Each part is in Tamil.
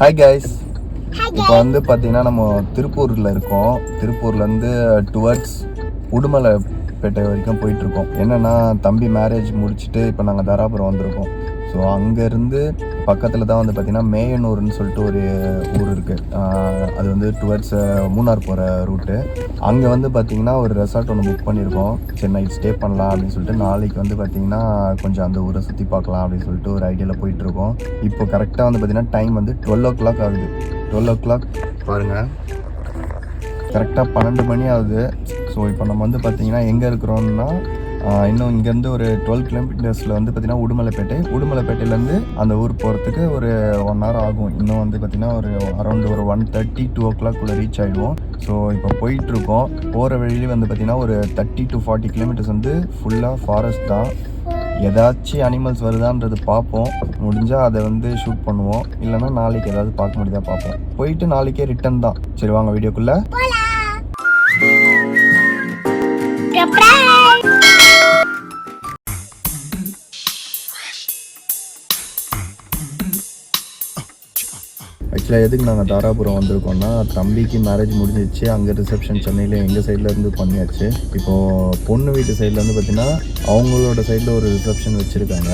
ஹாய் கைஸ், இப்போ வந்து பார்த்தீங்கன்னா நம்ம திருப்பூரில் இருக்கோம். திருப்பூர்லேருந்து டுவர்ட்ஸ் உடுமலைப்பேட்டை வரைக்கும் போயிட்டுருக்கோம். என்னென்னா தம்பி மேரேஜ் முடிச்சுட்டு இப்போ நாங்கள் தாராபுரம் வந்திருக்கோம். ஸோ அங்கேருந்து பக்கத்தில் தான் வந்து பார்த்திங்கன்னா மேயனூர்னு சொல்லிட்டு ஒரு ஊர் இருக்குது. அது வந்து டுவர்ட்ஸ் மூணார் போகிற ரூட்டு. அங்கே வந்து பார்த்திங்கன்னா ஒரு ரெசார்ட் ஒன்று புக் பண்ணியிருக்கோம். சரி நைட் ஸ்டே பண்ணலாம் அப்படின்னு சொல்லிட்டு நாளைக்கு வந்து பார்த்திங்கன்னா கொஞ்சம் அந்த ஊரை சுற்றி பார்க்கலாம் அப்படின்னு சொல்லிட்டு ஒரு ஐடியாவில் போயிட்டுருக்கோம். இப்போ கரெக்டாக வந்து பார்த்திங்கன்னா டைம் வந்து 12 o'clock ஆகுது. 12 o'clock பாருங்கள், கரெக்டாக 12 மணி ஆகுது. ஸோ இப்போ நம்ம வந்து பார்த்திங்கன்னா எங்கே இருக்கிறோம்னா இன்னும் இங்கேருந்து ஒரு 12 kilometers வந்து பார்த்திங்கன்னா உடுமலைப்பேட்டையிலேருந்து அந்த ஊர் போகிறதுக்கு ஒரு 1 hour ஆகும். இன்னும் வந்து பார்த்திங்கன்னா ஒரு அரௌண்ட் ஒரு 1:30 2 o'clock ரீச் ஆகிடுவோம். ஸோ இப்போ போயிட்டுருக்கோம். போகிற வழியிலே வந்து பார்த்திங்கன்னா ஒரு 30 to 40 kilometers வந்து ஃபுல்லாக ஃபாரஸ்ட் தான். ஏதாச்சும் அனிமல்ஸ் வருதான்றது பார்ப்போம். முடிஞ்சால் அதை வந்து ஷூட் பண்ணுவோம். இல்லைன்னா நாளைக்கு ஏதாவது பார்க்க முடியுதா பார்ப்போம். போயிட்டு நாளைக்கே ரிட்டன் தான். சரி வாங்க வீடியோக்குள்ளே. ஆக்சுவலாக எதுக்கு நாங்கள் தாராபுரம் வந்திருக்கோம்னா தம்பிக்கு மேரேஜ் முடிஞ்சிச்சு. அங்கே ரிசப்ஷன் சென்னையில் எங்கள் சைட்லேருந்து பண்ணியாச்சு. இப்போது பொண்ணு வீட்டு சைட்லேருந்து பார்த்திங்கன்னா அவங்களோட சைடில் ஒரு ரிசப்ஷன் வச்சுருக்காங்க.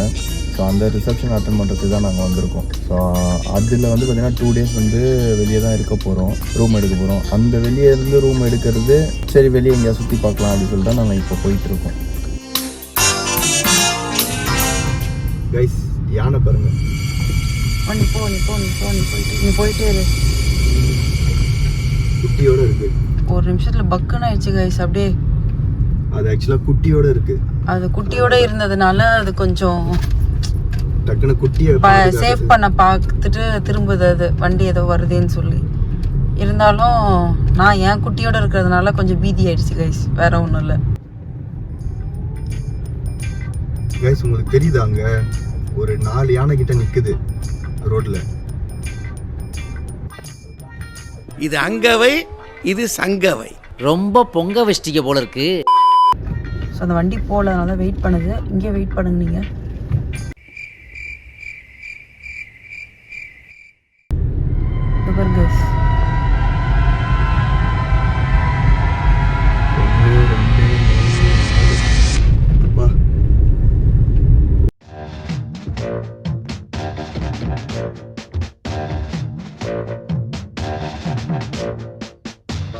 ஸோ அந்த ரிசப்ஷன் அட்டன் பண்ணுறதுக்கு தான் நாங்கள் வந்திருக்கோம். ஸோ அதில் வந்து பார்த்திங்கன்னா 2 days வந்து வெளியே தான் இருக்க போகிறோம், ரூம் எடுக்க போகிறோம். அந்த வெளியே இருந்து ரூம் எடுக்கிறது சரி வெளியே எங்கேயா சுற்றி பார்க்கலாம் அப்படின்னு சொல்லிட்டு தான் நாங்கள் இப்போ போயிட்டுருக்கோம். கைஸ், யானை பாருங்கள். நீ போயிட்டே இரு. குட்டியோட இருக்கு. ஒரு நிமிஷத்துல பக்குன்னு ஆயிடுச்சு கைஸ். அப்படியே அது ஆக்சுவலா குட்டியோட இருக்கு. அது குட்டியோட இருந்ததுனால அது கொஞ்சம் டக்குனு குட்டியை சேவ் பண்ண பார்த்துட்டு திரும்புது. அது வண்டி ஏதோ வருதுன்னு சொல்லி இருந்தாலும் நான் என் குட்டியோட இருக்கிறதுனால கொஞ்சம் பீதி ஆயிடுச்சு கைஸ். வேற ஒன்றும் இல்லை கைஸ். உங்களுக்கு தெரியுதா அங்க ஒரு 4 யானை கிட்ட நிக்குது ரோட்ல. இது அங்கவை, இது சங்கவை. ரொம்ப பொங்க வச்சிட்டிங்க போல இருக்கு. ஸோ அந்த வண்டி போகல, அதனால வெயிட் பண்ணுது. இங்கே வெயிட் பண்ணுங்க நீங்கள்.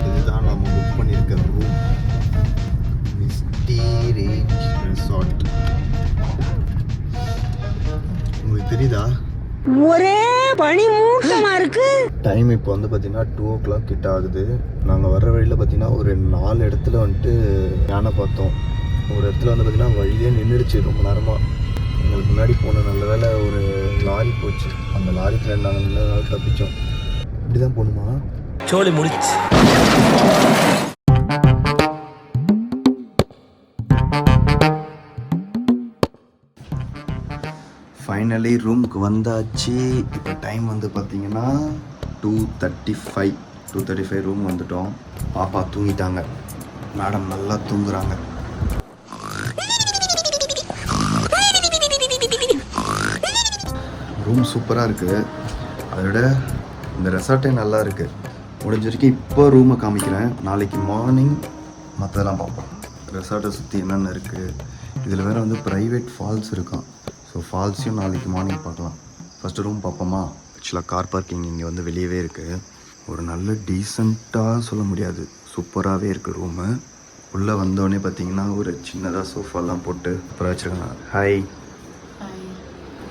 இதுதான் நம்ம புக் பண்ணியிருக்க ரூம், மிஸ்டி ரேஞ்ச் ரெசார்ட். உங்களுக்கு தெரியுதா ஒரே பனி மூட்டமா இருக்கு. டைம் இப்போ வந்து பார்த்தீங்கன்னா 2 o'clock கிட்ட ஆகுது. நாங்கள் வர்ற வழியில் பார்த்தீங்கன்னா ஒரு 4 இடத்துல வந்துட்டு யானை பார்த்தோம். ஒரு இடத்துல வந்து பார்த்தீங்கன்னா வழியே நின்றுடுச்சு ரொம்ப நேரமாக. எங்களுக்கு முன்னாடி போன நல்ல வேலை ஒரு லாரி போச்சு. அந்த லாரிக்கு நாங்கள் நின்றதுனால தப்பிச்சோம். இப்படி தான் போகணுமா? சோலி முடிச்சு. ஃபைனலி ரூமுக்கு வந்தாச்சு. இப்போ டைம் வந்து பார்த்தீங்கன்னா 2:35 ரூம் வந்துட்டோம். பாப்பா தூங்கிட்டாங்க, மேடம் நல்லா தூங்குறாங்க. ரூம் சூப்பராக இருக்குது. அதை விட இந்த ரெசார்ட்டே நல்லா இருக்குது. முடிஞ்ச வரைக்கும் இப்போ ரூமை காமிக்கிறேன். நாளைக்கு மார்னிங் மற்றதெல்லாம் பார்ப்போம். ரெசார்ட்டை சுற்றி என்னென்ன இருக்குது. இதில் வேறு வந்து ப்ரைவேட் ஃபால்ஸ் இருக்கான். ஸோ ஃபால்ஸையும் நாளைக்கு மார்னிங் பார்க்கலாம். ஃபஸ்ட்டு ரூம் பார்ப்போமா? ஆக்சுவலாக கார் பார்க்கிங் இங்கே வந்து வெளியவே இருக்குது. ஒரு நல்ல டீசெண்டாக சொல்ல முடியாது, சூப்பராகவே இருக்குது ரூமு. உள்ளே வந்தோடனே பார்த்தீங்கன்னா ஒரு சின்னதாக சோஃபாலாம் போட்டு அப்புறம் வச்சுருக்காங்க. ஹாய்,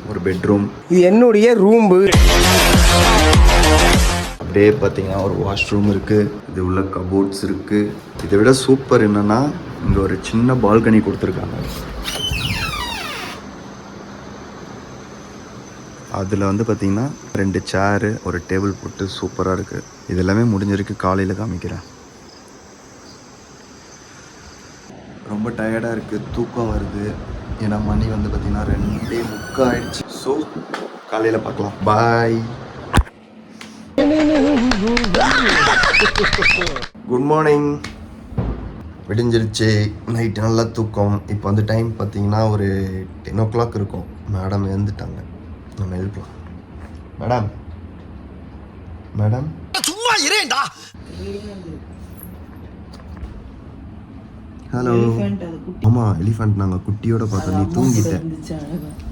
ஒரு பெட்ரூம். இது என்னுடைய ரூம்பு. அப்படியே பார்த்தீங்கன்னா ஒரு வாஷ்ரூம் இருக்குது. இது உள்ள கபோர்ட்ஸ் இருக்குது. இதை விட சூப்பர் என்னென்னா இங்கே ஒரு சின்ன பால்கனி கொடுத்துருக்காங்க. அதில் வந்து பார்த்திங்கன்னா 2 சேரு ஒரு டேபிள் போட்டு சூப்பராக இருக்குது. இது எல்லாமே முடிஞ்ச வரைக்கும் காலையில் காமிக்கிறேன். ரொம்ப டயர்டாக இருக்குது, தூக்கம் வருது. ஏன்னா மணி வந்து பார்த்திங்கன்னா 2:45 ஆயிடுச்சு. ஸோ காலையில் பார்க்கலாம். பாய். Good morning. விடிஞ்சிருச்சு. நைட்டு நல்லா தூக்கம். இப்போ வந்து டைம் பார்த்தீங்கன்னா ஒரு 10 o'clock இருக்கும். மேடம் எழுந்துட்டாங்க. நம்ம எழுப்பலாம். மேடம் மேடம் சும்மா இரேண்டா. ஹலோ. ஆமாம் எலிஃபண்ட் நாங்கள் குட்டியோட பார்த்தோம்.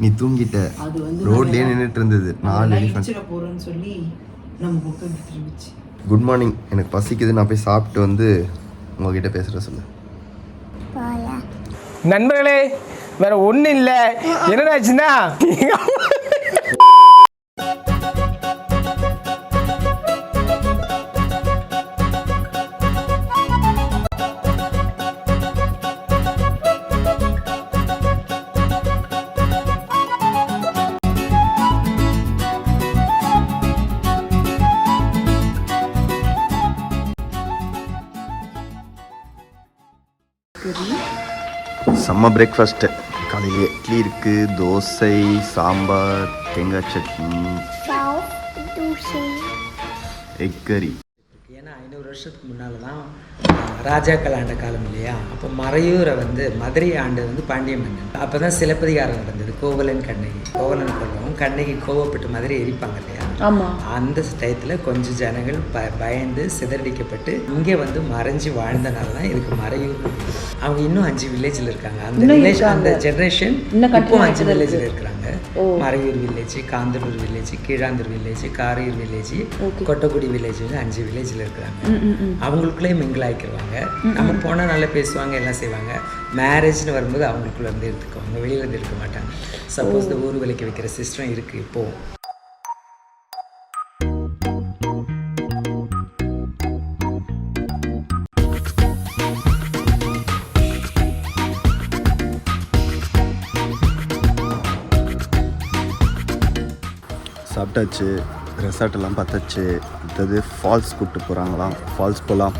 நீ தூங்கிட்ட ரோட்லேயே நின்றுட்டு இருந்தது 4 எலிஃபண்ட். போகிறேன்னு சொல்லி நம்ம பக்கம் திரும்பிச்சு. குட் மார்னிங், எனக்கு பசிக்குது, நான் போய் சாப்பிட்டு வந்து உங்ககிட்ட பேசுகிற சொல்லு. நண்பர்களே வேற ஒன்றும் இல்லை, என்னடாச்சுன்னா செம்ம பிரேக்ஃபாஸ்ட்டு. காலையிலே இட்லி இருக்குது, தோசை, சாம்பார், தேங்காய் சட்னி, எக் கறி. ஏன்னா 500 வருஷத்துக்கு முன்னால் தான் ராஜாக்கள் ஆண்ட காலம் இல்லையா. அப்போ மறையூரை வந்து மதுரை ஆண்டு வந்து பாண்டிய மன்னன். அப்போ தான் சிலப்பதிகாரம் நடந்தது. கோவலன் கண்ணகி, கோவலன் கொல்லவும் கண்ணகி கோவப்பட்டு மதுரை எரிப்பாங்க இல்லையா. ஆமாம். அந்த டயத்தில் கொஞ்சம் ஜனங்கள் பயந்து சிதறடிக்கப்பட்டு இங்கே வந்து மறைஞ்சு வாழ்ந்தனால தான் இதுக்கு மறையூர். அவங்க இன்னும் 5 வில்லேஜில் இருக்காங்க. அந்த வில்லேஜ் அந்த ஜென்ரேஷன் இப்போ 5 வில்லேஜில் இருக்கிறாங்க. Marayoor village, Kanthalloor village, Keezhanthoor village, Karayoor village, Kottakudi village 5 வில்லேஜில் இருக்கிறாங்க. அவங்களுக்குள்ளே மிங்கிள் ஆகிக்கிடுவாங்க. நம்ம போனால் நல்லா பேசுவாங்க, எல்லாம் செய்வாங்க. மேரேஜ்னு வரும்போது அவங்களுக்குள்ள இருந்து எடுத்துக்குவாங்க, வெளியில இருந்து எடுக்க மாட்டாங்க. சப்போஸ் இந்த ஊர் விலைக்கு வைக்கிற சிஸ்டம் இருக்குது இப்போது. சாப்பிட்டாச்சு, ரெசார்ட்டெல்லாம் பார்த்தாச்சு. அடுத்தது ஃபால்ஸ் கூப்பிட்டு போகிறாங்களாம், ஃபால்ஸ் போகலாம்.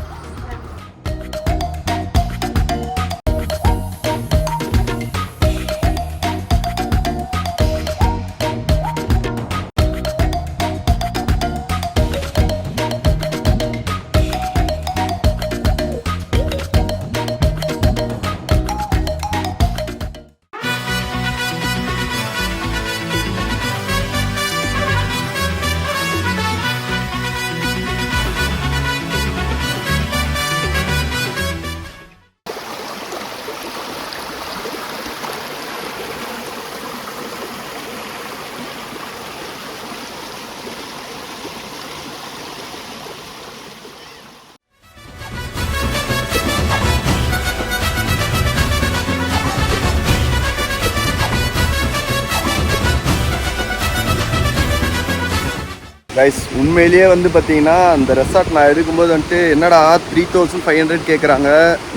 கைஸ், உண்மையிலேயே வந்து பார்த்தீங்கன்னா அந்த ரெசார்ட் நான் எடுக்கும்போது வந்துட்டு என்னடா 3500 கேட்குறாங்க,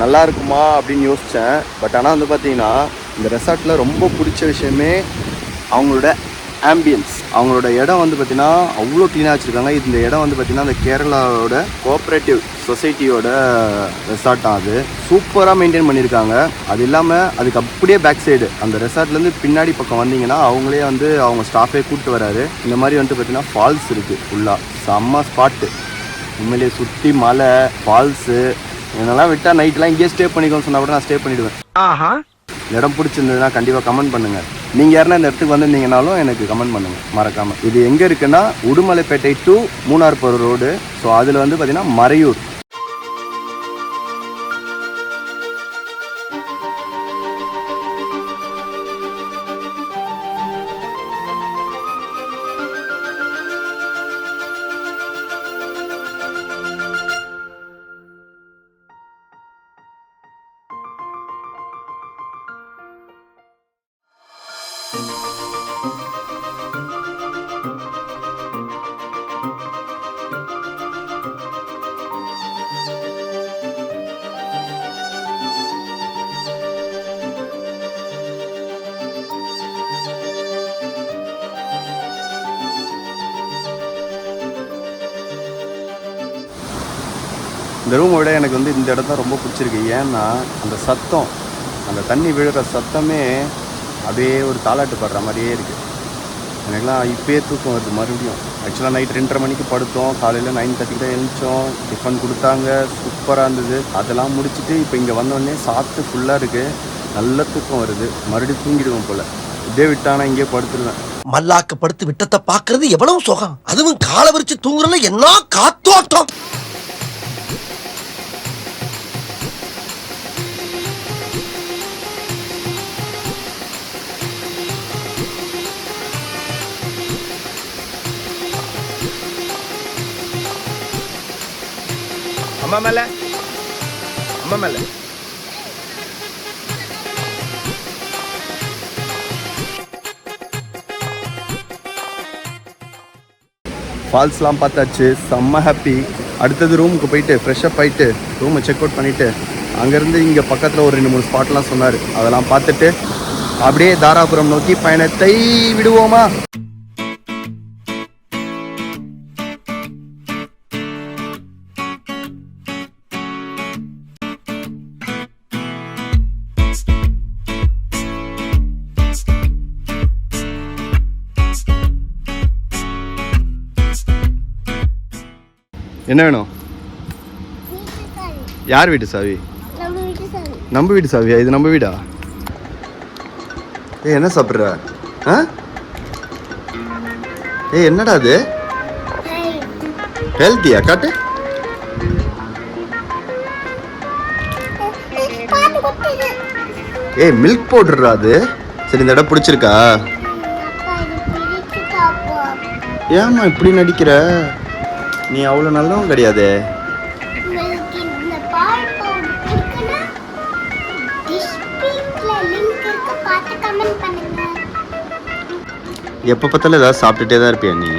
நல்லா இருக்குமா அப்படின்னு யோசித்தேன். பட் ஆனால் வந்து பார்த்தீங்கன்னா இந்த ரெசார்ட்டில் ரொம்ப பிடிச்ச விஷயமே அவங்களோட ஆம்பியன்ஸ். அவங்களோட இடம் வந்து பார்த்திங்கன்னா அவ்வளோ க்ளீனாக வச்சுருக்காங்க. இந்த இடம் வந்து பார்த்திங்கன்னா அந்த கேரளாவோட கோஆப்ரேட்டிவ் சொசைட்டியோட ரெசார்ட் தான். அது சூப்பராக மெயின்டைன் பண்ணியிருக்காங்க. அது இல்லாமல் அதுக்கு அப்படியே பேக் சைடு அந்த ரெசார்ட்லேருந்து பின்னாடி பக்கம் வந்தீங்கன்னா அவங்களே வந்து அவங்க ஸ்டாஃபே கூப்பிட்டு வராரு. இந்த மாதிரி வந்துட்டு பார்த்திங்கன்னா ஃபால்ஸ் இருக்குது, ஃபுல்லாக செம்ம ஸ்பாட்டு. உண்மையிலேயே சுற்றி மலை, ஃபால்ஸு, இதெல்லாம் விட்டால் நைட்லாம் இங்கேயே ஸ்டே பண்ணிக்கோன்னு சொன்னால் கூட நான் ஸ்டே பண்ணிவிடுவேன். இடம் பிடிச்சிருந்ததுன்னா கண்டிப்பாக கமெண்ட் பண்ணுங்கள். நீங்கள் யாருன்னா இந்த இடத்துக்கு வந்திருந்தீங்கனாலும் எனக்கு கமெண்ட் பண்ணுங்கள் மறக்காமல். இது எங்கே இருக்குன்னா உடுமலைப்பேட்டை டு மூணார் போகிற ரோடு. ஸோ அதில் வந்து பார்த்திங்கன்னா மறையூர். இந்த ரூமை விட எனக்கு வந்து இந்த இடம் தான் ரொம்ப பிடிச்சிருக்கு. ஏன்னா அந்த சத்தம், அந்த தண்ணி விழுற சத்தமே அப்படியே ஒரு தாலாட்டு பாடுற மாதிரியே இருக்குது. எனக்குலாம் இப்போயே தூக்கம் வருது மறுபடியும். ஆக்சுவலாக நைட் 2:30 மணிக்கு படுத்தோம், காலையில் 9:30 தான் எழுந்திரிச்சோம். டிஃபன் கொடுத்தாங்க, சூப்பராக இருந்தது. அதெல்லாம் முடிச்சுட்டு இப்போ இங்கே வந்தோடனே சாப்பிட்டு ஃபுல்லாக இருக்குது, நல்ல தூக்கம் வருது. மறுபடியும் தூங்கிடுவோம் போல். இதே விட்டானா இங்கேயே படுத்துடுவேன். மல்லாக்க படுத்து விட்டத்தை பாக்குறது எவ்வளவு சுகம். அதுவும் காலை விரிச்சு தூங்குறதுல என்ன காத்தோட்டம். அம்மா மேல அம்மா மேல ஃபால்ஸ்லாம் பார்த்தாச்சு, செம்ம ஹாப்பி. அடுத்தது ரூமுக்கு போயிட்டு ஃப்ரெஷ்அப் ஆகிட்டு ரூமை செக் அவுட் பண்ணிவிட்டு அங்கேருந்து இங்கே பக்கத்தில் ஒரு 2-3 ஸ்பாட்லாம் சொன்னார். அதெல்லாம் பார்த்துட்டு அப்படியே தாராபுரம் நோக்கி பயணத்தை விடுவோமா. என்ன வேணும்? யார் வீட்டு சாவி? நம்ம வீட்டு சாவியா? இது நம்ம வீடா? என்ன சாப்பிட்ற? என்னடா அது? ஹெல்த்தியா? காட்டு. மில்க் பவுடர்ரா அது. சரி, இந்த இடம் பிடிச்சிருக்கா? ஏம்மா இப்படி நடிக்கிற? நீ அவ்வளோ நல்லவன் கிடையாது. எப்போ பார்த்தாலும் ஏதாவது சாப்பிட்டுட்டே தான் இருப்பியா நீ?